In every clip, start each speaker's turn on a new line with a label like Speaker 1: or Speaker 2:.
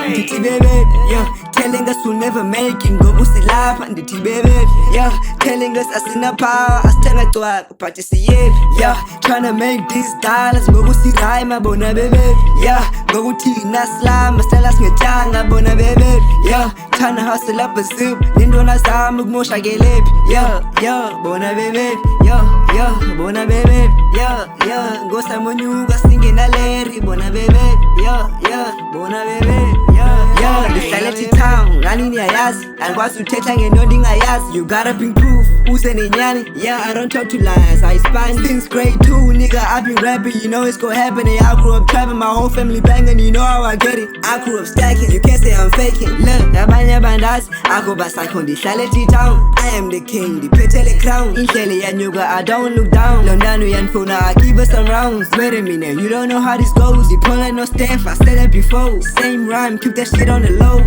Speaker 1: Ndithi baby, yeah, telling us we'll never make it. Ngoba usilapha ndithi baby, yeah, telling us asina power, asithenga cwaka, but siyephi, yeah, tryna make these dollars. Ngoba usirhyme bona baby, yeah, ngoba uthina slama, sitala singetanga bona baby, yeah, tryna hustle up a soup, nindona zami ukumosha kelephi, yeah, yeah, bona baby, yeah, yeah, bona baby, yeah, yeah, ngosamonyuka singena Larry, bona baby, yeah, yeah, bona baby, yeah, ndihlala town, ngani niyayazi, angikwazi uthetha ngento ndingayazi. You gotta bring proof, uze nenyani, yeah, I don't talk to lies, I spine since grade 2, nigga, I've been rapping, you know it's gonna happen. And I grew up trapping, my whole family banging, you know how I get it. I grew up stacking, you can't say I'm faking. Look, abanye bandazi, I go by psycho, ndihlala town, I am the king, ndiphethe le crown. Indlela yanyuka, I don't look down. London uyanifuna, I keep us some rounds. Wait a minute, you don't know how this goes. You pull no staff, I said that before. Same rhyme, keep that shit on the low.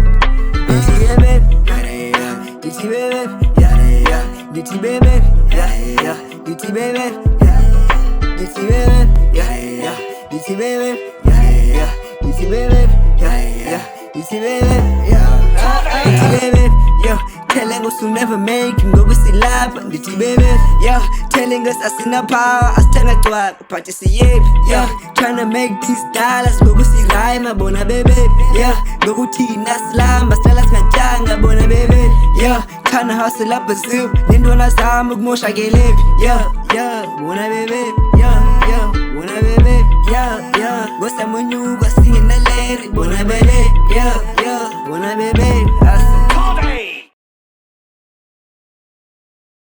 Speaker 1: Ditty baby, yeah, ditty baby, yeah, ditty baby, yeah, ditty baby, ditty baby, yeah, ditty baby, yeah, ditty baby, yeah, ditty baby, ditty baby, yeah. Telling us we'll never make it, ngoba silapha ndithi baby, yeah, telling us asina power, asithenga cwaka, but siyephi, yeah, tryna make these dollars. Ngoba sirhyme bona baby, yeah, ngoba uthina slamba, sitala singatanga bona baby, yeah, tryna hustle up a soup, nindona zami ukumosha kelephi, yeah, yeah, bona baby, yeah, yeah, bona baby, yeah, yeah, ngosamonyuka singena Larry.